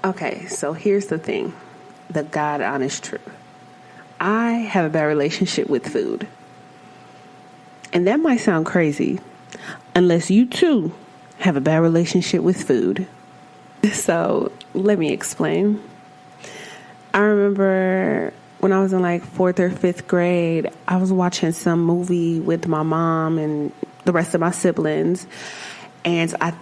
Okay, so here's the thing. The God honest truth. I have a bad relationship with food. And that might sound crazy, unless you too have a bad relationship with food. So let me explain. I remember when I was in like 4th or 5th grade, I was watching some movie with my mom and the rest of my siblings. And I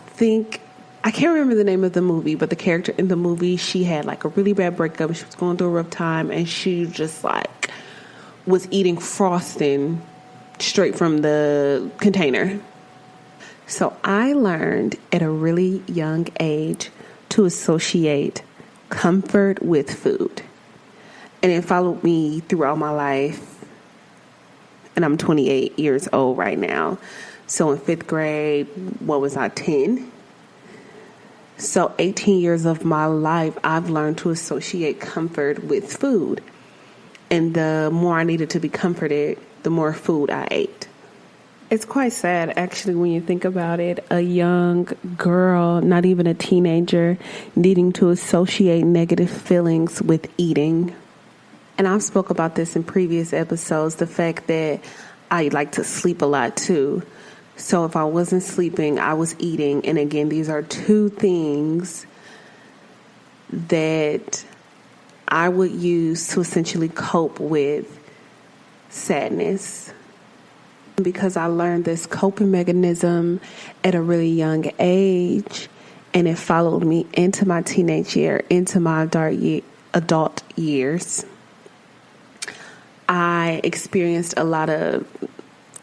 can't remember the name of the movie, but the character in the movie, she had like a really bad breakup. She was going through a rough time, and she just like was eating frosting straight from the container. So I learned at a really young age to associate comfort with food. And it followed me throughout my life. And I'm 28 years old right now. So in 5th grade, what was I, 10? So 18 years of my life, I've learned to associate comfort with food. And the more I needed to be comforted, the more food I ate. It's quite sad, actually, when you think about it. A young girl, not even a teenager, needing to associate negative feelings with eating. And I've spoke about this in previous episodes, the fact that I like to sleep a lot too. So if I wasn't sleeping, I was eating. And again, these are two things that I would use to essentially cope with sadness. Because I learned this coping mechanism at a really young age, and it followed me into my teenage year, into my adult years. I experienced a lot of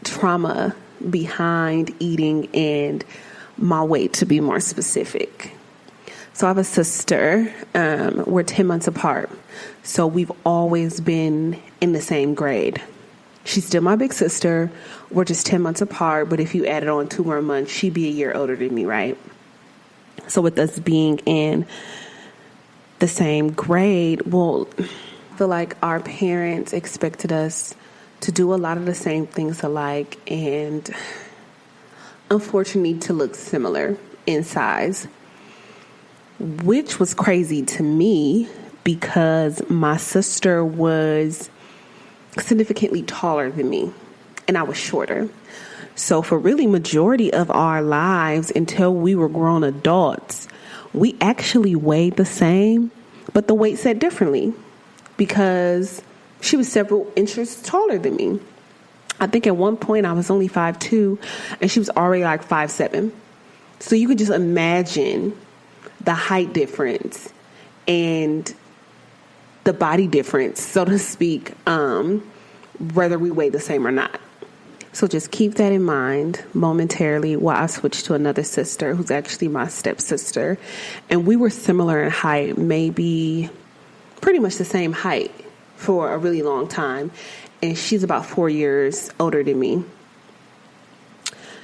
trauma behind eating and my weight, to be more specific. So I have a sister. We're 10 months apart. So we've always been in the same grade. She's still my big sister. We're just 10 months apart. But if you added on 2 more months, she'd be a year older than me, right? So with us being in the same grade, well, I feel like our parents expected us to do a lot of the same things alike and unfortunately to look similar in size, which was crazy to me because my sister was significantly taller than me and I was shorter. So for really majority of our lives until we were grown adults, we actually weighed the same, but the weight set differently because she was several inches taller than me. I think at one point I was only 5'2", and she was already like 5'7". So you could just imagine the height difference and the body difference, so to speak, whether we weigh the same or not. So just keep that in mind momentarily while I switch to another sister who's actually my stepsister. And we were similar in height, maybe pretty much the same height for a really long time. And she's about 4 years older than me.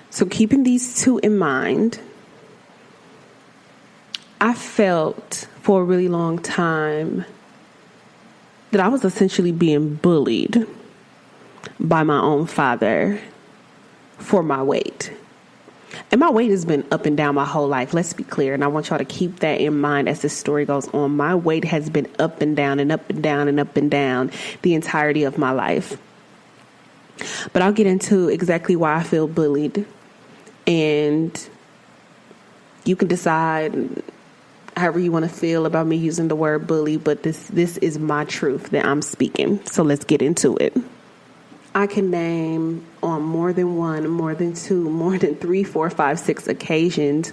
So keeping these two in mind, I felt for a really long time that I was essentially being bullied by my own father for my weight. And my weight has been up and down my whole life. Let's be clear. And I want y'all to keep that in mind as this story goes on. My weight has been up and down and up and down and up and down the entirety of my life. But I'll get into exactly why I feel bullied. And you can decide however you want to feel about me using the word bully. But this is my truth that I'm speaking. So let's get into it. I can name on more than one, more than two, more than 3, 4, 5, 6 occasions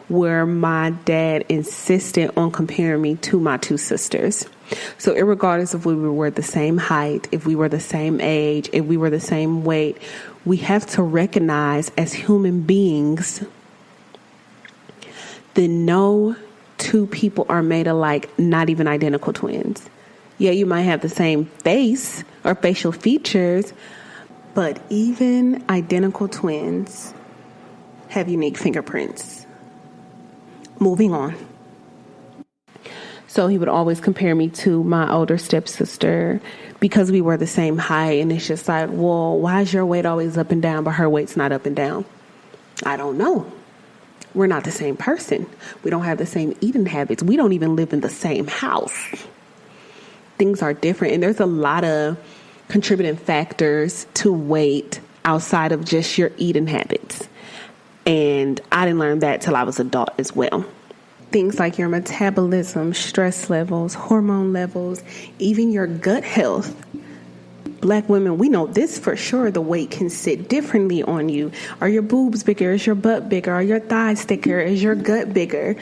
where my dad insisted on comparing me to my 2 sisters. So irregardless of if we were the same height, if we were the same age, if we were the same weight, we have to recognize as human beings that no 2 people are made alike, not even identical twins. Yeah, you might have the same face or facial features, but even identical twins have unique fingerprints. Moving on. So he would always compare me to my older stepsister because we were the same height. And it's just like, well, why is your weight always up and down, but her weight's not up and down? I don't know. we're not the same person. We don't have the same eating habits. We don't even live in the same house. Things are different. And there's a lot of contributing factors to weight outside of just your eating habits. And I didn't learn that till I was adult as well. Things like your metabolism, stress levels, hormone levels, even your gut health. Black women, we know this for sure. The weight can sit differently on you. Are your boobs bigger? Is your butt bigger? Are your thighs thicker? Is your gut bigger?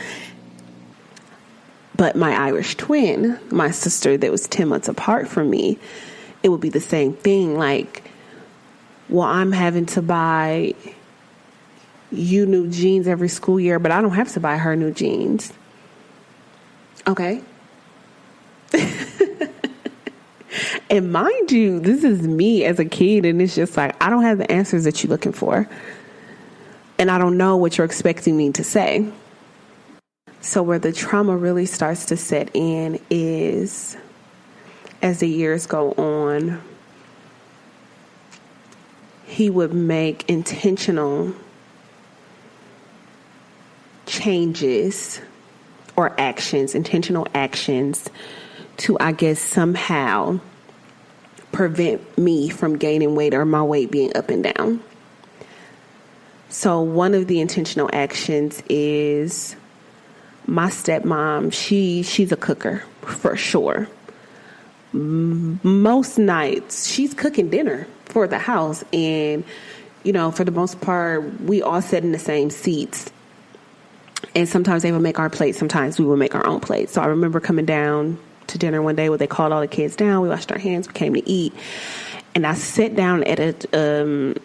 But my Irish twin, my sister that was 10 months apart from me, it would be the same thing. Like, well, I'm having to buy you new jeans every school year, but I don't have to buy her new jeans. Okay. And mind you, this is me as a kid, and it's just like, I don't have the answers that you're looking for. And I don't know what you're expecting me to say. So where the trauma really starts to set in is as the years go on, he would make intentional changes or actions, intentional actions to, I guess, somehow prevent me from gaining weight or my weight being up and down. So one of the intentional actions is my stepmom. She's a cooker for sure. Most nights she's cooking dinner for the house. And, you know, for the most part, we all sit in the same seats. And sometimes they would make our plates. Sometimes we would make our own plates. So I remember coming down to dinner one day where they called all the kids down. We washed our hands. We came to eat. And I sat down at the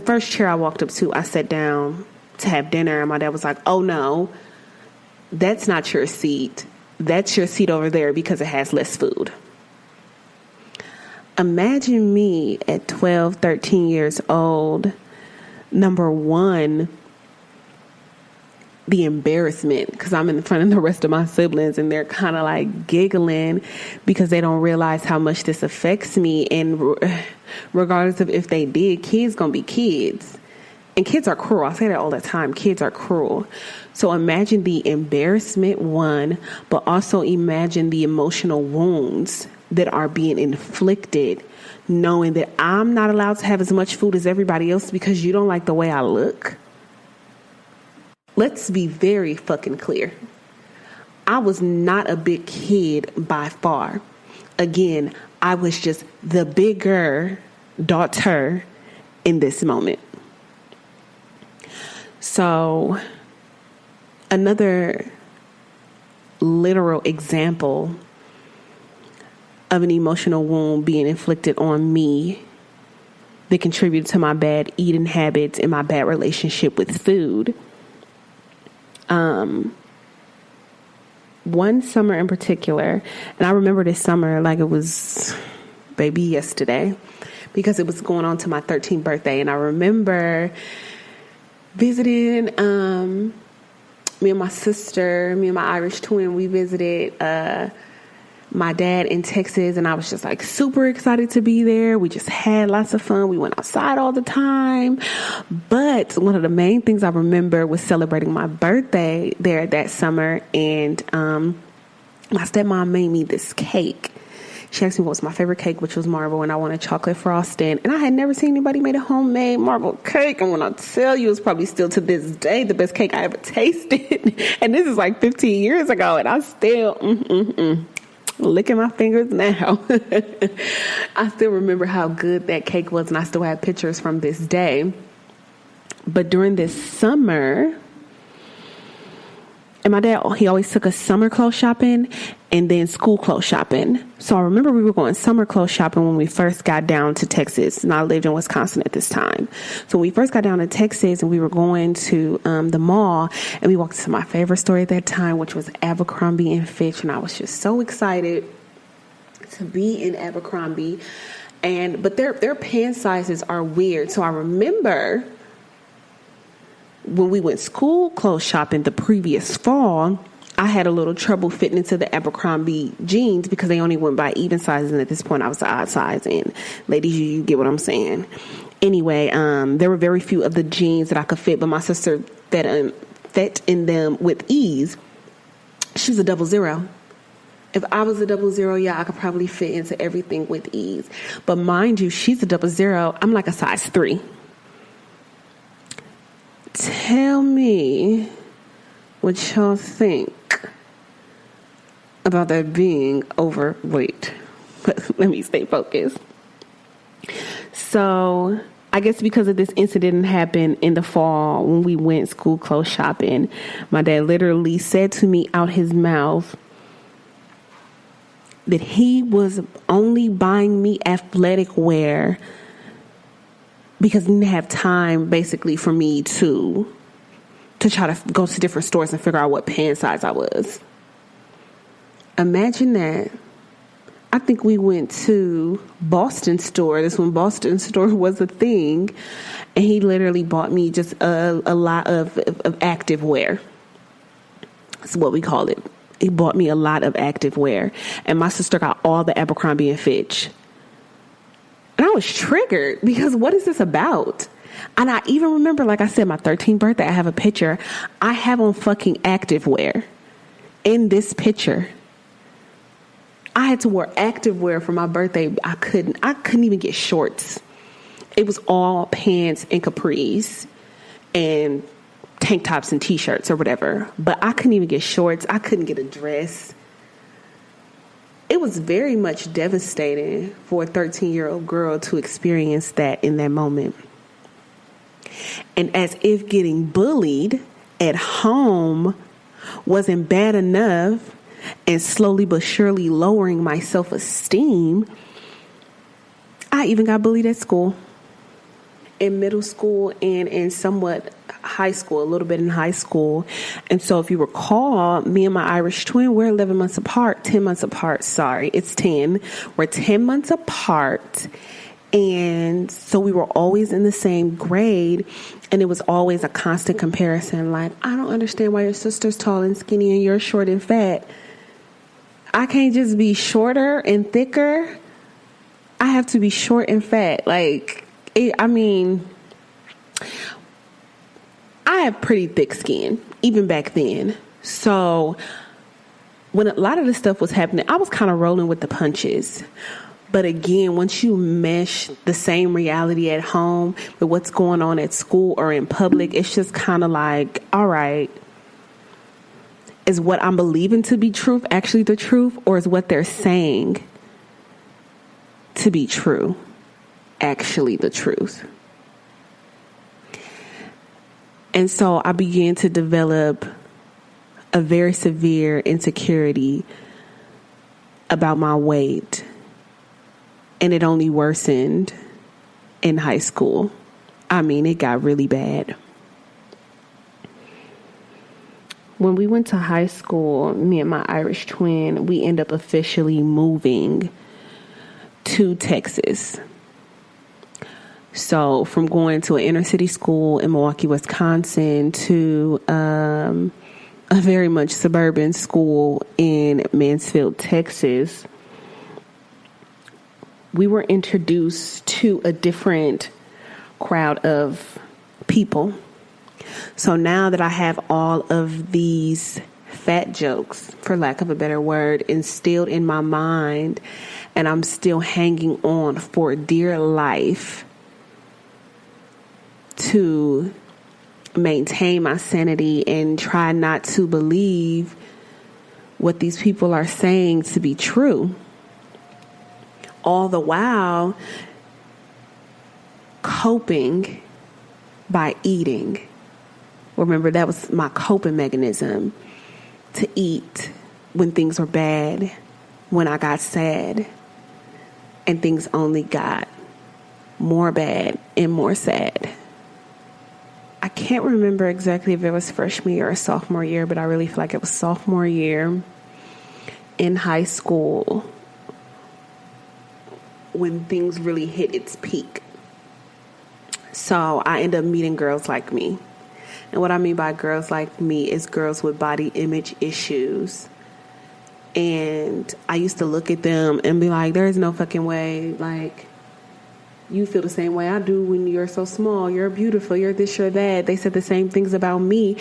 first chair I walked up to, I sat down to have dinner. And my dad was like, oh, no, that's not your seat. That's your seat over there because it has less food. Imagine me at 12, 13 years old. Number one, the embarrassment, because I'm in front of the rest of my siblings and they're kind of like giggling because they don't realize how much this affects me. And regardless of if they did, kids gonna be kids. And kids are cruel. I say that all the time. Kids are cruel. So imagine the embarrassment, one, but also imagine the emotional wounds that are being inflicted, knowing that I'm not allowed to have as much food as everybody else because you don't like the way I look. Let's be very fucking clear. I was not a big kid by far. Again, I was just the bigger daughter in this moment. So, another literal example of an emotional wound being inflicted on me that contributed to my bad eating habits and my bad relationship with food. One summer in particular, and I remember this summer like it was baby yesterday because it was going on to my 13th birthday. And I remember visiting, me and my sister, me and my Irish twin, we visited, my dad in Texas, and I was just like super excited to be there. We just had lots of fun. We went outside all the time. But one of the main things I remember was celebrating my birthday there that summer. And my stepmom made me this cake. She asked me what was my favorite cake, which was marble, and I wanted chocolate frosting. And I had never seen anybody make a homemade marble cake. And when I tell you, it's probably still to this day the best cake I ever tasted. And this is like 15 years ago, and I still licking my fingers now. I still remember how good that cake was, and I still have pictures from this day. But during this summer, and my dad, he always took us summer clothes shopping and then school clothes shopping. So I remember we were going summer clothes shopping when we first got down to Texas, and I lived in Wisconsin at this time. So when we first got down to Texas and we were going to the mall, and we walked to my favorite store at that time, which was Abercrombie and Fitch, and I was just so excited to be in Abercrombie. But their pant sizes are weird. So I remember when we went school clothes shopping the previous fall, I had a little trouble fitting into the Abercrombie jeans because they only went by even sizes. And at this point, I was the odd size. And ladies, you get what I'm saying. Anyway, there were very few of the jeans that I could fit. But my sister that fit in them with ease. She's a 00. If I was a 00, yeah, I could probably fit into everything with ease. But mind you, she's a 00. I'm like a size 3. Tell me what y'all think about that being overweight. But let me stay focused. So I guess because of this incident happened in the fall when we went school clothes shopping, my dad literally said to me out his mouth that he was only buying me athletic wear because he didn't have time basically for me to try to go to different stores and figure out what pant size I was. Imagine that. I think we went to Boston store. This when Boston store was a thing. And he literally bought me just a lot of active wear. That's what we call it. He bought me a lot of active wear. And my sister got all the Abercrombie and Fitch. And I was triggered because what is this about? And I even remember, like I said, my 13th birthday, I have a picture. I have on fucking active wear in this picture. I had to wear active wear for my birthday. I couldn't even get shorts. It was all pants and capris and tank tops and t-shirts or whatever. But I couldn't even get shorts. I couldn't get a dress. It was very much devastating for a 13-year-old girl to experience that in that moment. And as if getting bullied at home wasn't bad enough, and slowly but surely lowering my self-esteem, I even got bullied at school. In middle school and in somewhat high school, a little bit in high school. And so if you recall, me and my Irish twin, we're 11 months apart, 10 months apart. Sorry, it's 10. We're 10 months apart. And so we were always in the same grade. And it was always a constant comparison. Like, I don't understand why your sister's tall and skinny and you're short and fat. I can't just be shorter and thicker. I have to be short and fat. Like, I have pretty thick skin, even back then. So when a lot of this stuff was happening, I was kind of rolling with the punches. But again, once you mesh the same reality at home with what's going on at school or in public, it's just kind of like, all right, is what I'm believing to be truth actually the truth, or is what they're saying to be true actually the truth? And so I began to develop a very severe insecurity about my weight. And it only worsened in high school. I mean, it got really bad. When we went to high school, me and my Irish twin, we ended up officially moving to Texas. So from going to an inner city school in Milwaukee, Wisconsin to a very much suburban school in Mansfield, Texas, we were introduced to a different crowd of people. So now that I have all of these fat jokes, for lack of a better word, instilled in my mind, and I'm still hanging on for dear life to maintain my sanity and try not to believe what these people are saying to be true. All the while coping by eating. Remember, that was my coping mechanism, to eat when things were bad, when I got sad, and things only got more bad and more sad. I can't remember exactly if it was freshman year or sophomore year, but I really feel like it was sophomore year in high school when things really hit its peak. So I ended up meeting girls like me. And what I mean by girls like me is girls with body image issues. And I used to look at them and be like, there's no fucking way. Like, you feel the same way I do when you're so small. You're beautiful. You're this, you're that. They said the same things about me.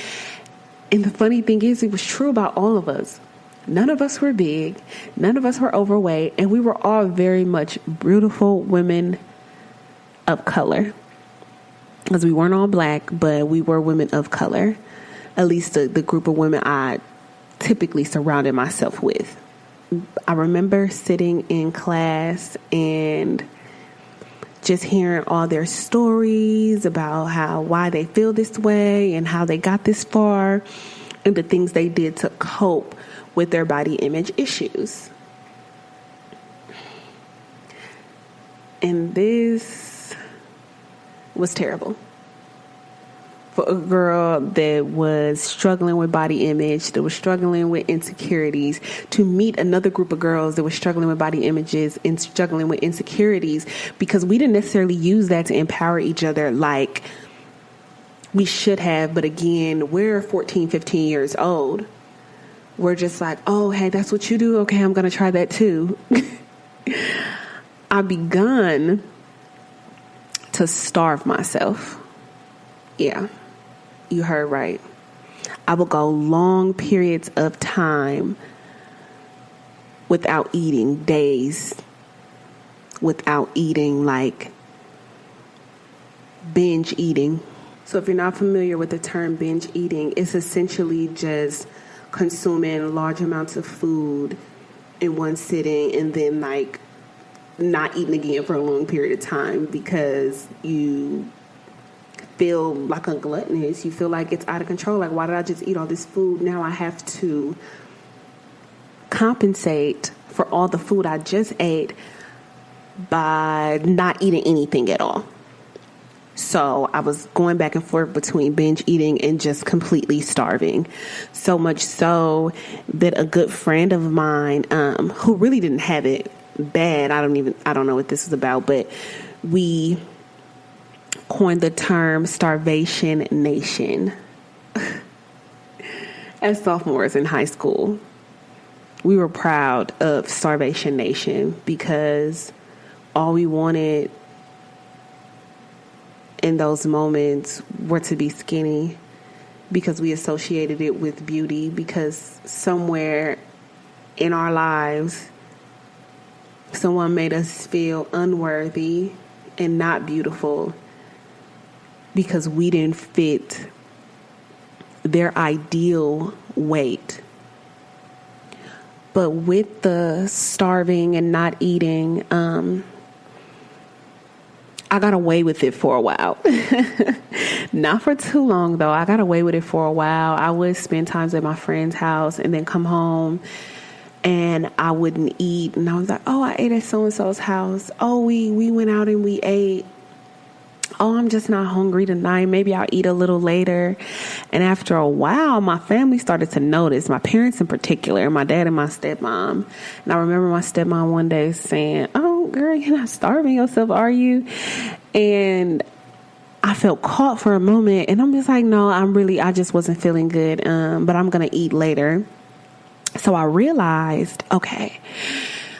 And the funny thing is, it was true about all of us. None of us were big. None of us were overweight. And we were all very much beautiful women of color. Because we weren't all black, but we were women of color. At least the group of women I typically surrounded myself with. I remember sitting in class and just hearing all their stories about why they feel this way and how they got this far and the things they did to cope with their body image issues. And this was terrible. For a girl that was struggling with body image, that was struggling with insecurities, to meet another group of girls that was struggling with body images and struggling with insecurities, because we didn't necessarily use that to empower each other like we should have. But again, we're 14, 15 years old. We're just like, oh, hey, that's what you do? Okay, I'm going to try that too. I begun to starve myself. Yeah. You heard right. I would go long periods of time without eating, days without eating, like binge eating. So if you're not familiar with the term binge eating, it's essentially just consuming large amounts of food in one sitting and then like not eating again for a long period of time because you feel like a gluttonous. You feel like it's out of control. Like, why did I just eat all this food? Now I have to compensate for all the food I just ate by not eating anything at all. So I was going back and forth between binge eating and just completely starving. So much so that a good friend of mine, who really didn't have it bad, I don't know what this is about, but we coined the term Starvation Nation. As sophomores in high school, we were proud of Starvation Nation because all we wanted in those moments were to be skinny, because we associated it with beauty, because somewhere in our lives someone made us feel unworthy and not beautiful because we didn't fit their ideal weight. But with the starving and not eating, I got away with it for a while. Not for too long, though. I got away with it for a while. I would spend times at my friend's house and then come home and I wouldn't eat. And I was like, oh, I ate at so-and-so's house. Oh, we went out and we ate. Oh, I'm just not hungry tonight. Maybe I'll eat a little later. And after a while, my family started to notice, my parents in particular, my dad and my stepmom. And I remember my stepmom one day saying, oh, girl, you're not starving yourself, are you? And I felt caught for a moment. And I'm just like, no, I just wasn't feeling good. But I'm going to eat later. So I realized, okay,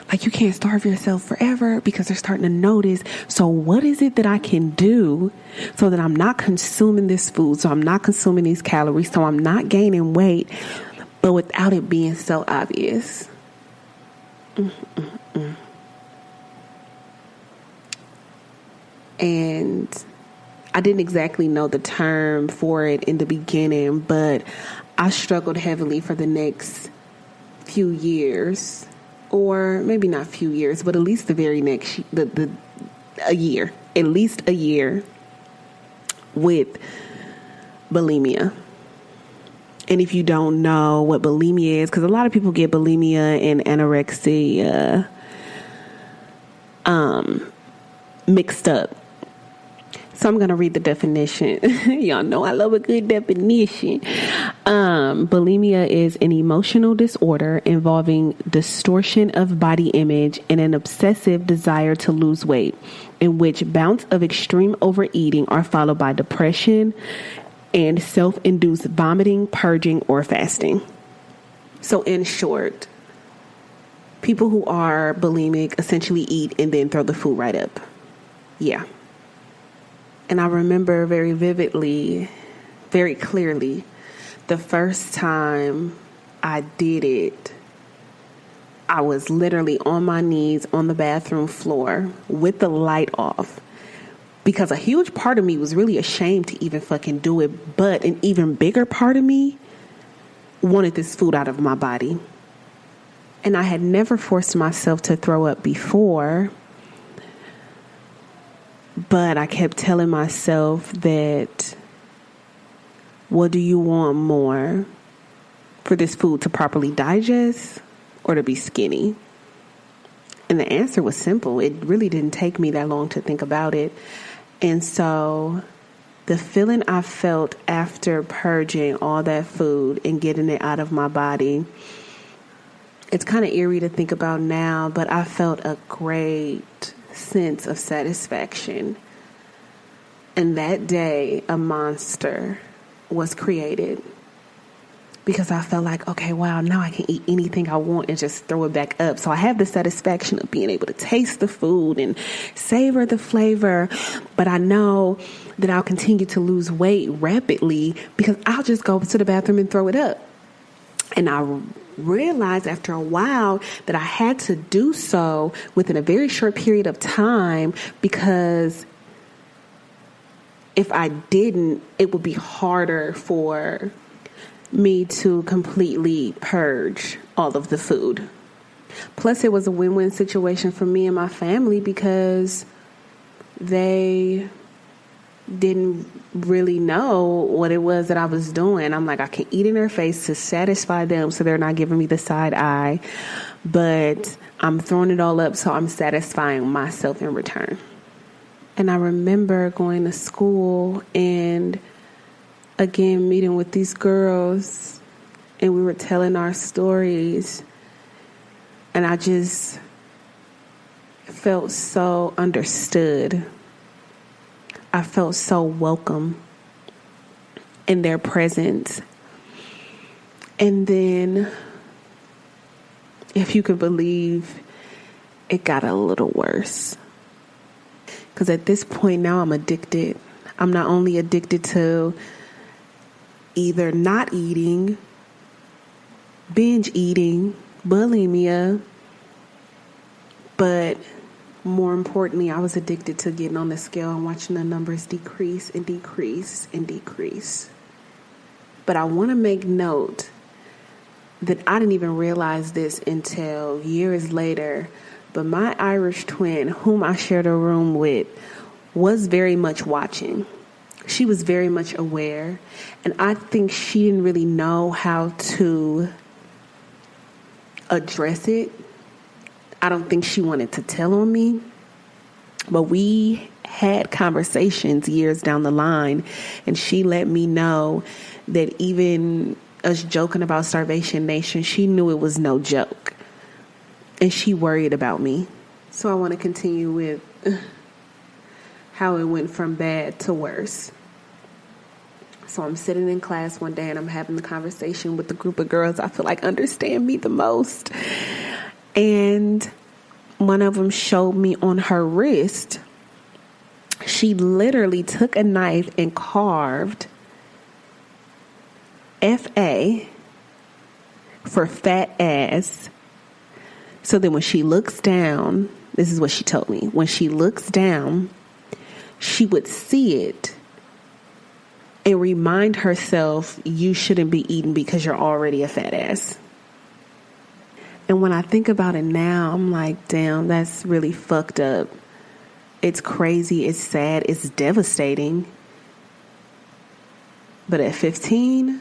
like you can't starve yourself forever because they're starting to notice. So what is it that I can do so that I'm not consuming this food, so I'm not consuming these calories, so I'm not gaining weight, but without it being so obvious? And I didn't exactly know the term for it in the beginning, but I struggled heavily for the next few years. Or maybe not few years, but at least the very next, a year, at least a year with bulimia. And if you don't know what bulimia is, because a lot of people get bulimia and anorexia mixed up. So I'm going to read the definition. Y'all know I love a good definition. Bulimia is an emotional disorder involving distortion of body image and an obsessive desire to lose weight, in which bouts of extreme overeating are followed by depression and self-induced vomiting, purging, or fasting. So in short, people who are bulimic essentially eat and then throw the food right up. Yeah. And I remember very vividly, very clearly, The first time I did it, I was literally on my knees on the bathroom floor with the light off, because a huge part of me was really ashamed to even fucking do it. But an even bigger part of me wanted this food out of my body. And I had never forced myself to throw up before, but I kept telling myself that, what do you want more? For this food to properly digest or to be skinny? And the answer was simple. It really didn't take me that long to think about it. And so the feeling I felt after purging all that food and getting it out of my body, it's kind of eerie to think about now, but I felt a great sense of satisfaction. And that day, a monster was created, because I felt like, okay, wow, now I can eat anything I want and just throw it back up. So I have the satisfaction of being able to taste the food and savor the flavor. But I know that I'll continue to lose weight rapidly because I'll just go to the bathroom and throw it up. And I realized after a while that I had to do so within a very short period of time, because if I didn't, it would be harder for me to completely purge all of the food. Plus, it was a win-win situation for me and my family, because they didn't really know what it was that I was doing. I'm like, I can eat in their face to satisfy them so they're not giving me the side eye, but I'm throwing it all up so I'm satisfying myself in return. And I remember going to school and again meeting with these girls, and we were telling our stories, and I just felt so understood. I felt so welcome in their presence. And then, if you could believe, it got a little worse. Because at this point now I'm addicted. I'm not only addicted to either not eating, binge eating, bulimia, but more importantly, I was addicted to getting on the scale and watching the numbers decrease and decrease and decrease. But I want to make note that I didn't even realize this until years later, but my Irish twin, whom I shared a room with, was very much watching. She was very much aware, and I think she didn't really know how to address it. I don't think she wanted to tell on me, but we had conversations years down the line, and she let me know that even us joking about Starvation Nation, she knew it was no joke, and she worried about me. So I want to continue with how it went from bad to worse. So I'm sitting in class one day and I'm having the conversation with the group of girls I feel like understand me the most. And one of them showed me on her wrist, she literally took a knife and carved FA for fat ass. So then when she looks down, this is what she told me. When she looks down, she would see it and remind herself, you shouldn't be eating because you're already a fat ass. And when I think about it now, I'm like, damn, that's really fucked up. It's crazy. It's sad. It's devastating. But at 15,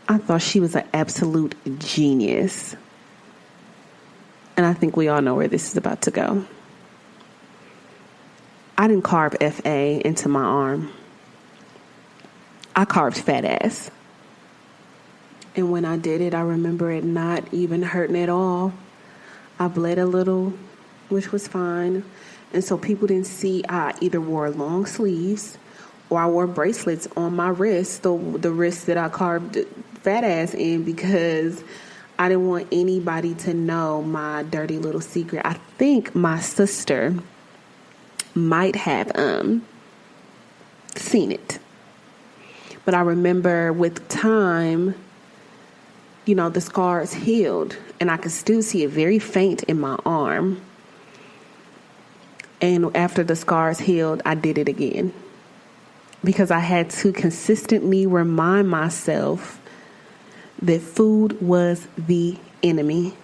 I thought she was an absolute genius. And I think we all know where this is about to go. I didn't carve FA into my arm. I carved fat ass. And when I did it, I remember it not even hurting at all. I bled a little, which was fine. And so people didn't see I either wore long sleeves or I wore bracelets on my wrist, the wrist that I carved fat ass in, because I didn't want anybody to know my dirty little secret. I think my sister might have seen it. But I remember with time, the scars healed, and I could still see it very faint in my arm. And after the scars healed, I did it again because I had to consistently remind myself that food was the enemy,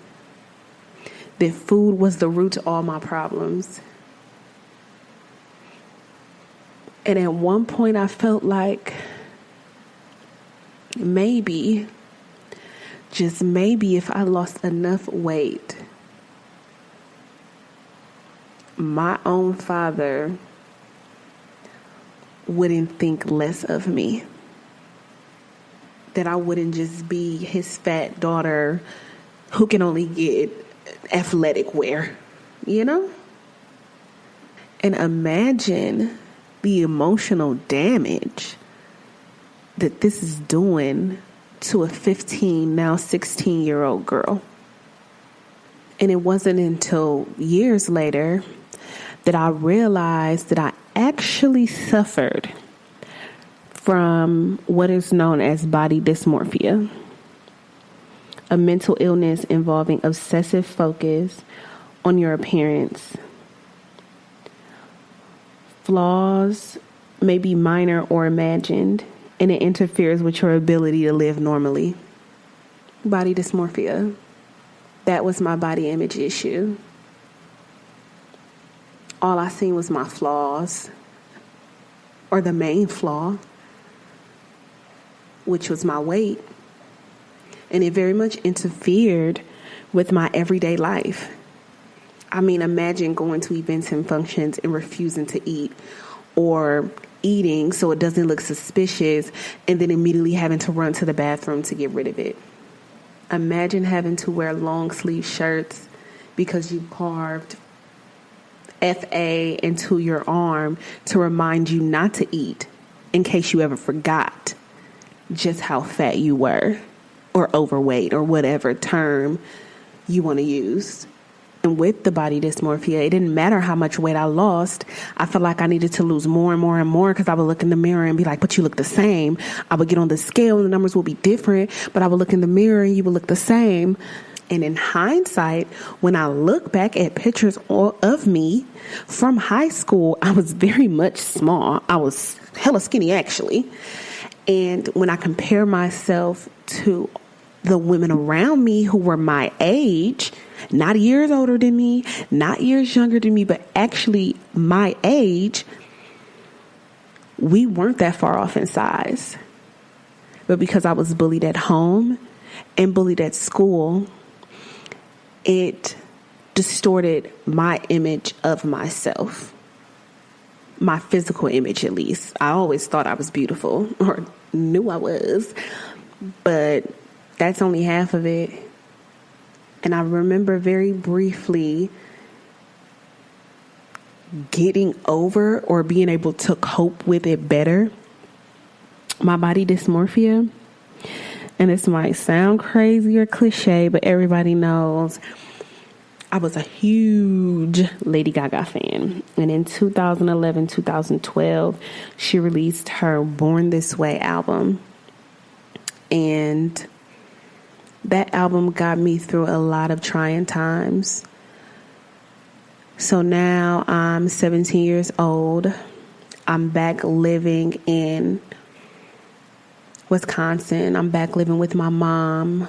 that food was the root to all my problems. And at one point I felt like maybe, just maybe, if I lost enough weight, my own father wouldn't think less of me. That I wouldn't just be his fat daughter who can only get athletic wear, And imagine the emotional damage that this is doing to a 15, now 16-year-old girl. And it wasn't until years later that I realized that I actually suffered from what is known as body dysmorphia, a mental illness involving obsessive focus on your appearance. Flaws may be minor or imagined, and it interferes with your ability to live normally. Body dysmorphia. That was my body image issue. All I seen was my flaws, or the main flaw, which was my weight. And it very much interfered with my everyday life. I mean, imagine going to events and functions and refusing to eat, or eating so it doesn't look suspicious and then immediately having to run to the bathroom to get rid of it. Imagine having to wear long sleeve shirts because you carved FA into your arm to remind you not to eat in case you ever forgot just how fat you were, or overweight, or whatever term you want to use. And with the body dysmorphia, it didn't matter how much weight I lost. I felt like I needed to lose more and more and more because I would look in the mirror and be like, but you look the same. I would get on the scale and the numbers would be different, but I would look in the mirror and you would look the same. And in hindsight, when I look back at pictures of me from high school, I was very much small. I was hella skinny, actually. And when I compare myself to the women around me who were my age, not years older than me, not years younger than me, but actually my age, we weren't that far off in size. But because I was bullied at home and bullied at school, it distorted my image of myself. My physical image, at least. I always thought I was beautiful, or knew I was, but that's only half of it. And I remember very briefly getting over or being able to cope with it better. My body dysmorphia. And this might sound crazy or cliche, but everybody knows I was a huge Lady Gaga fan. And in 2011, 2012, she released her Born This Way album. And that album got me through a lot of trying times. So now I'm 17 years old. I'm back living in Wisconsin. I'm back living with my mom.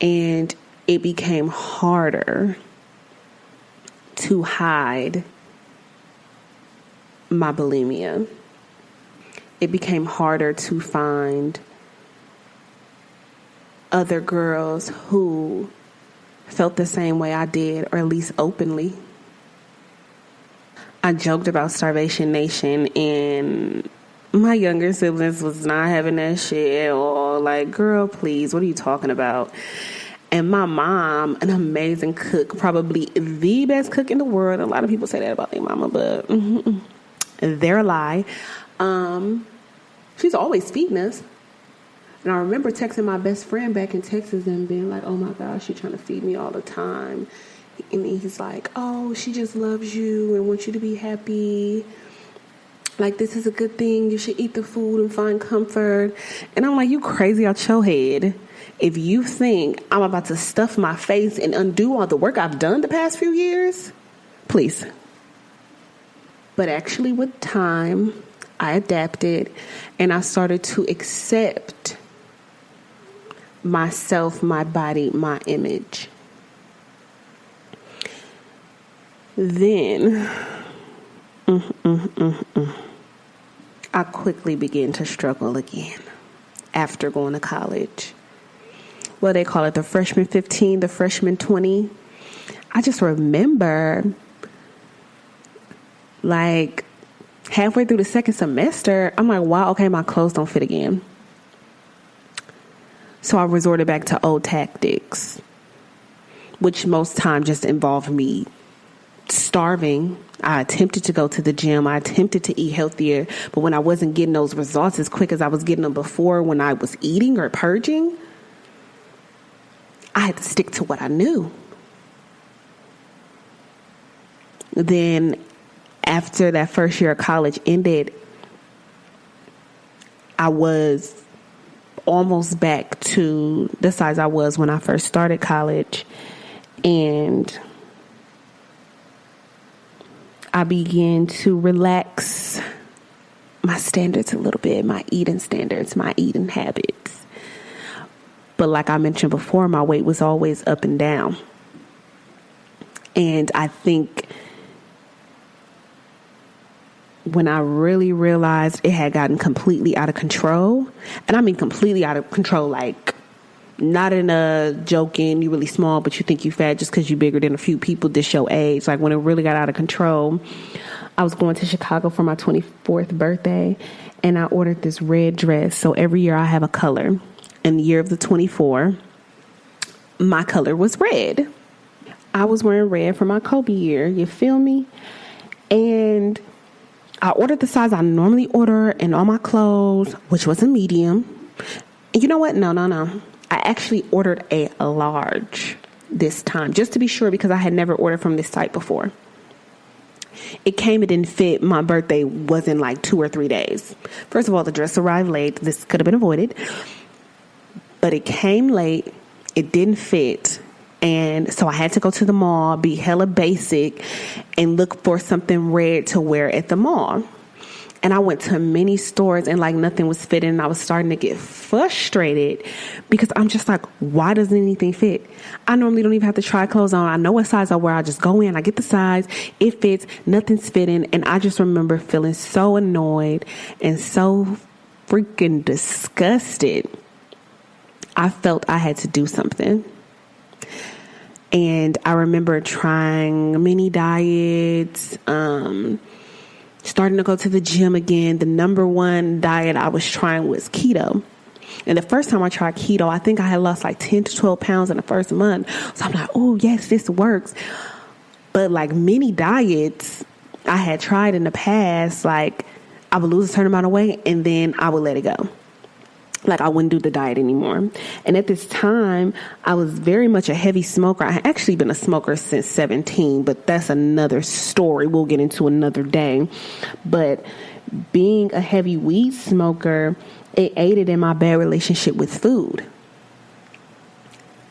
And it became harder to hide my bulimia. It became harder to find other girls who felt the same way I did, or at least openly. I joked about Starvation Nation, and my younger siblings was not having that shit at all. Like, girl, please, what are you talking about? And my mom, an amazing cook, probably the best cook in the world. A lot of people say that about their mama, but they're a lie. She's always feeding us. And I remember texting my best friend back in Texas and being like, oh my gosh, she's trying to feed me all the time. And he's like, oh, she just loves you and wants you to be happy. Like, this is a good thing. You should eat the food and find comfort. And I'm like, you crazy out your head. If you think I'm about to stuff my face and undo all the work I've done the past few years, please. But actually, with time, I adapted and I started to accept myself, my body, my image. Then, I quickly began to struggle again after going to college. Well, they call it the freshman 15, the freshman 20. I just remember, like, halfway through the second semester, I'm like, wow, okay, my clothes don't fit again. So I resorted back to old tactics, which most times just involved me starving. I attempted to go to the gym. I attempted to eat healthier. But when I wasn't getting those results as quick as I was getting them before when I was eating or purging, I had to stick to what I knew. Then after that first year of college ended, I was almost back to the size I was when I first started college. And I began to relax my standards a little bit, my eating standards, my eating habits. But like I mentioned before, my weight was always up and down. And I think when I really realized it had gotten completely out of control, and I mean completely out of control, like not in a joking, you really small, but you think you fat just because you're bigger than a few people this your age. Like when it really got out of control, I was going to Chicago for my 24th birthday, and I ordered this red dress. So every year I have a color. In the year of the 24, my color was red. I was wearing red for my Kobe year. You feel me? And I ordered the size I normally order in all my clothes, which was a medium. And you know what? No. I actually ordered a large this time, just to be sure, because I had never ordered from this site before. It came, it didn't fit. My birthday was in like 2 or 3 days. First of all, the dress arrived late. This could have been avoided. But it came late. It didn't fit. And so I had to go to the mall, be hella basic, and look for something red to wear at the mall. And I went to many stores and like nothing was fitting. And I was starting to get frustrated because I'm just like, why doesn't anything fit? I normally don't even have to try clothes on. I know what size I wear. I just go in, I get the size, it fits, nothing's fitting. And I just remember feeling so annoyed and so freaking disgusted. I felt I had to do something. And I remember trying many diets, starting to go to the gym again. The number one diet I was trying was keto. And the first time I tried keto, I think I had lost like 10 to 12 pounds in the first month. So I'm like, oh, yes, this works. But like many diets I had tried in the past, like I would lose a certain amount of weight and then I would let it go. Like I wouldn't do the diet anymore. And at this time, I was very much a heavy smoker. I had actually been a smoker since 17, but that's another story we'll get into another day. But being a heavy weed smoker, it aided in my bad relationship with food.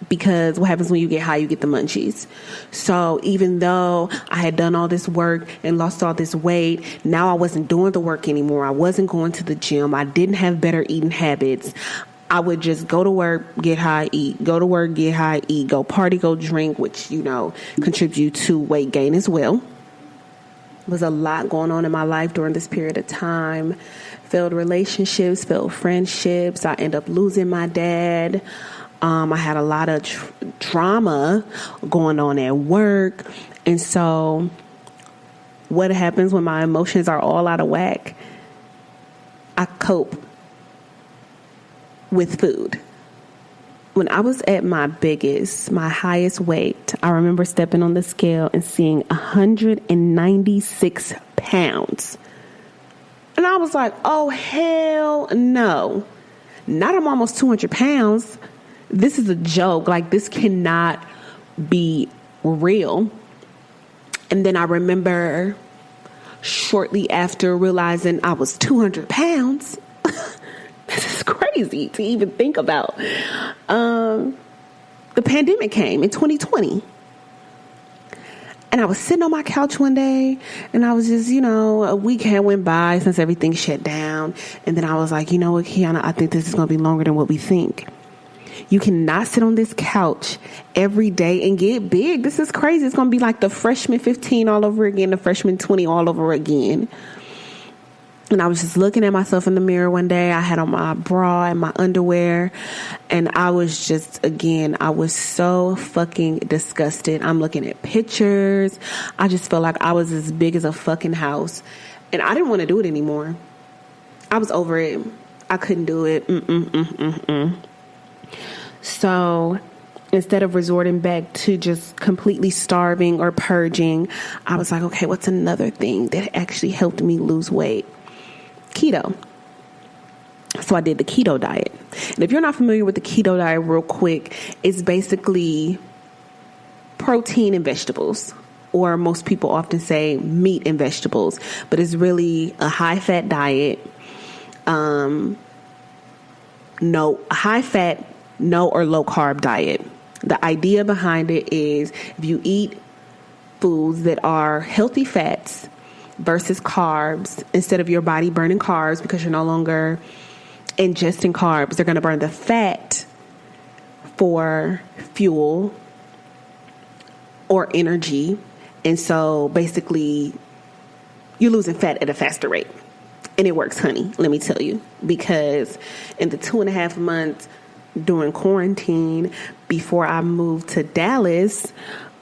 Because what happens when you get high, you get the munchies. So even though I had done all this work and lost all this weight, now I wasn't doing the work anymore. I wasn't going to the gym. I didn't have better eating habits. I would just go to work, get high, eat. Go to work, get high, eat. Go party, go drink, which, contribute to weight gain as well. There was a lot going on in my life during this period of time. Failed relationships, failed friendships. I ended up losing my dad. I had a lot of drama going on at work. And so what happens when my emotions are all out of whack? I cope with food. When I was at my biggest, my highest weight, I remember stepping on the scale and seeing 196 pounds. And I was like, oh, hell no. Not I'm almost 200 pounds. This is a joke. Like, this cannot be real. And then I remember shortly after realizing I was 200 pounds. This is crazy to even think about. The pandemic came in 2020. And I was sitting on my couch one day, and I was just, a week had went by since everything shut down. And then I was like, you know what, Kiana, I think this is going to be longer than what we think. You cannot sit on this couch every day and get big. This is crazy. It's going to be like the freshman 15 all over again, the freshman 20 all over again. And I was just looking at myself in the mirror one day. I had on my bra and my underwear. And I was just, again, I was so fucking disgusted. I'm looking at pictures. I just felt like I was as big as a fucking house. And I didn't want to do it anymore. I was over it. I couldn't do it. So instead of resorting back to just completely starving or purging, I was like, okay, what's another thing that actually helped me lose weight? Keto. So I did the keto diet. And if you're not familiar with the keto diet, real quick, it's basically protein and vegetables, or most people often say meat and vegetables, but it's really a high fat diet. High fat, no or low carb diet. The idea behind it is if you eat foods that are healthy fats versus carbs, instead of your body burning carbs because you're no longer ingesting carbs, they're going to burn the fat for fuel or energy. And so basically you're losing fat at a faster rate. And it works, honey, let me tell you, because in the 2.5 months during quarantine before I moved to Dallas,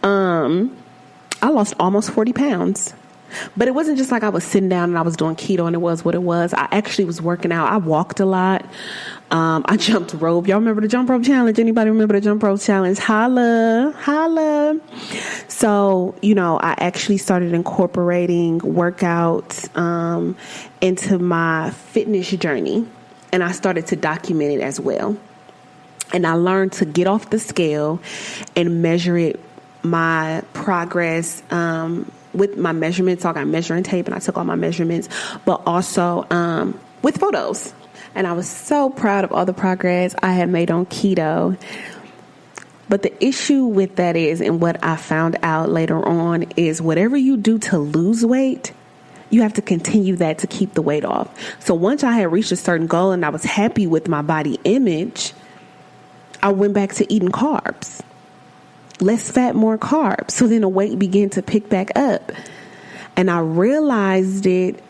I lost almost 40 pounds. But it wasn't just like I was sitting down and I was doing keto and it was what it was. I actually was working out. I walked a lot. I jumped rope. Y'all remember the jump rope challenge? Anybody remember the jump rope challenge? Holla, holla. So, I actually started incorporating workouts into my fitness journey, and I started to document it as well. And I learned to get off the scale and measure my progress with my measurements. So I got measuring tape and I took all my measurements, but also with photos. And I was so proud of all the progress I had made on keto. But the issue with that is, and what I found out later on, is whatever you do to lose weight, you have to continue that to keep the weight off. So once I had reached a certain goal and I was happy with my body image, I went back to eating carbs. Less fat, more carbs. So then the weight began to pick back up. And I realized it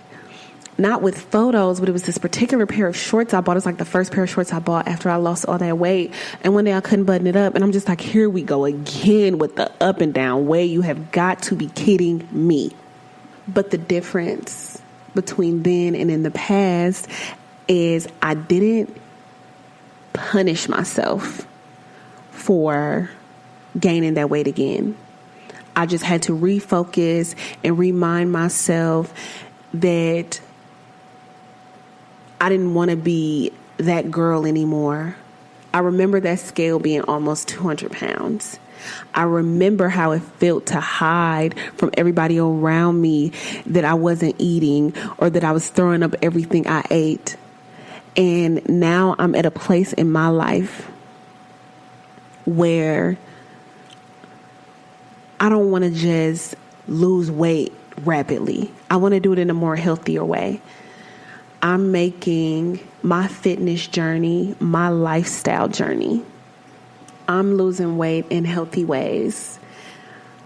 not with photos, but it was this particular pair of shorts I bought. It was like the first pair of shorts I bought after I lost all that weight. And one day I couldn't button it up. And I'm just like, here we go again with the up and down way. You have got to be kidding me. But the difference between then and in the past is I didn't punish myself for gaining that weight again. I just had to refocus and remind myself that I didn't want to be that girl anymore. I remember that scale being almost 200 pounds. I remember how it felt to hide from everybody around me that I wasn't eating or that I was throwing up everything I ate. And now I'm at a place in my life where I don't want to just lose weight rapidly. I want to do it in a more healthier way. I'm making my fitness journey my lifestyle journey. I'm losing weight in healthy ways.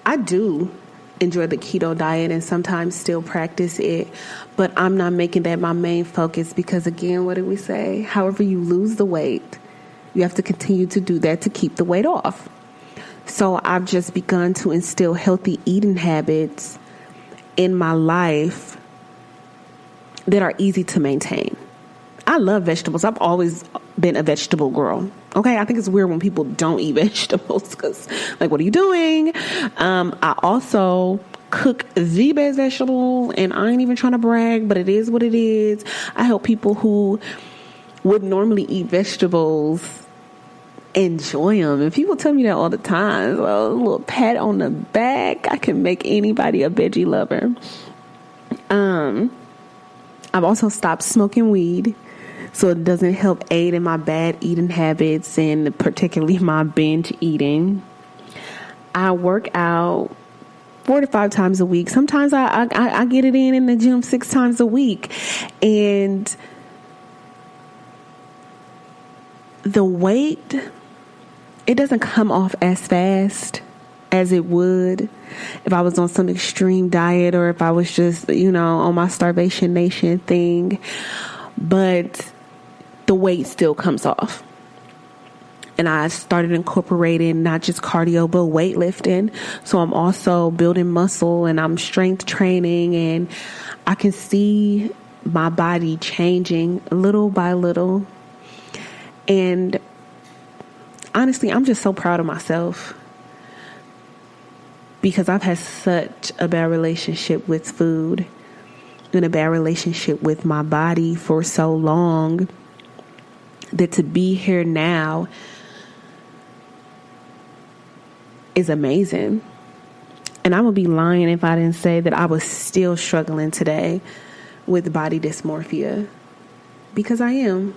I do enjoy the keto diet and sometimes still practice it, but I'm not making that my main focus because, again, what did we say? However you lose the weight, you have to continue to do that to keep the weight off. So I've just begun to instill healthy eating habits in my life that are easy to maintain. I love vegetables. I've always been a vegetable girl. Okay, I think it's weird when people don't eat vegetables because, like, what are you doing? I also cook the best vegetables, and I ain't even trying to brag, but it is what it is. I help people who would normally eat vegetables enjoy them. And people tell me that all the time. So a little pat on the back. I can make anybody a veggie lover. I've also stopped smoking weed, so it doesn't help aid in my bad eating habits and particularly my binge eating. I work out 4 to 5 times a week. Sometimes I get it in the gym 6 times a week. And the weight, it doesn't come off as fast as it would if I was on some extreme diet or if I was just, on my Starvation Nation thing. But the weight still comes off. And I started incorporating not just cardio, but weightlifting. So I'm also building muscle and I'm strength training, and I can see my body changing little by little. And honestly, I'm just so proud of myself because I've had such a bad relationship with food and a bad relationship with my body for so long that to be here now is amazing. And I would be lying if I didn't say that I was still struggling today with body dysmorphia, because I am.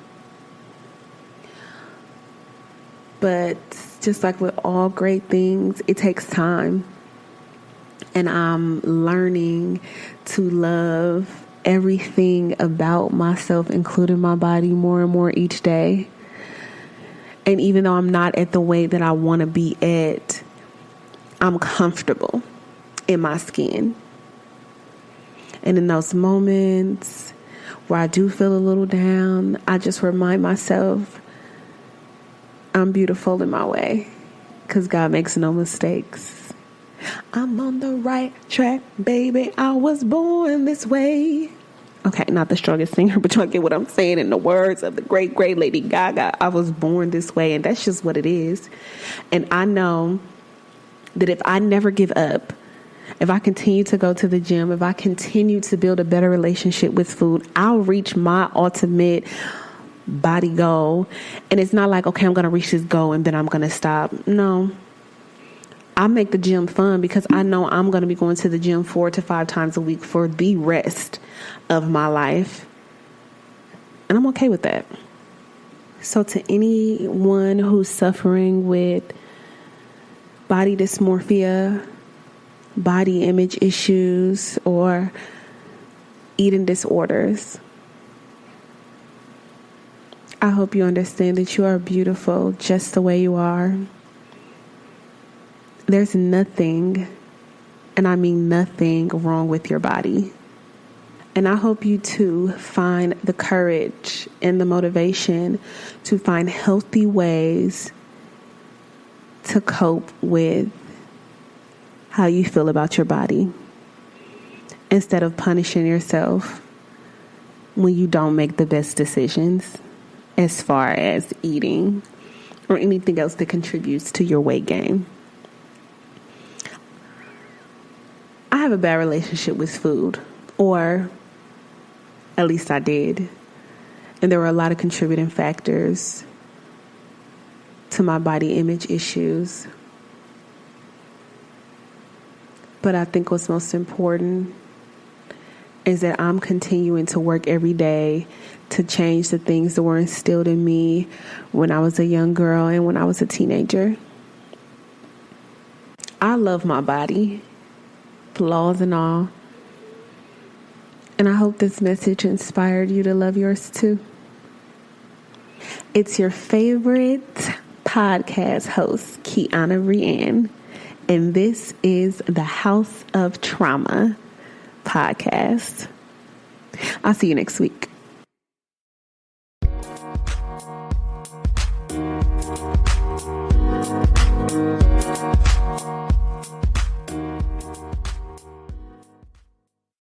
But just like with all great things, it takes time. And I'm learning to love everything about myself, including my body, more and more each day. And even though I'm not at the weight that I want to be at, I'm comfortable in my skin. And in those moments where I do feel a little down, I just remind myself I'm beautiful in my way, because God makes no mistakes. I'm on the right track, baby. I was born this way. Okay, not the strongest singer, but y'all get what I'm saying. In the words of the great, great Lady Gaga, I was born this way, and that's just what it is. And I know that if I never give up, if I continue to go to the gym, if I continue to build a better relationship with food, I'll reach my ultimate body goal. And it's not like, okay, I'm going to reach this goal and then I'm going to stop. No. I make the gym fun because I know I'm going to be going to the gym 4 to 5 times a week for the rest of my life. And I'm okay with that. So to anyone who's suffering with body dysmorphia, body image issues, or eating disorders, I hope you understand that you are beautiful just the way you are. There's nothing, and I mean nothing, wrong with your body. And I hope you too find the courage and the motivation to find healthy ways to cope with how you feel about your body, instead of punishing yourself when you don't make the best decisions as far as eating or anything else that contributes to your weight gain. I have a bad relationship with food, or at least I did. And there were a lot of contributing factors to my body image issues. But I think what's most important is that I'm continuing to work every day to change the things that were instilled in me when I was a young girl and when I was a teenager. I love my body, flaws and all. And I hope this message inspired you to love yours too. It's your favorite podcast host, Kiana Rianne, and this is the House of Trauma podcast. I'll see you next week.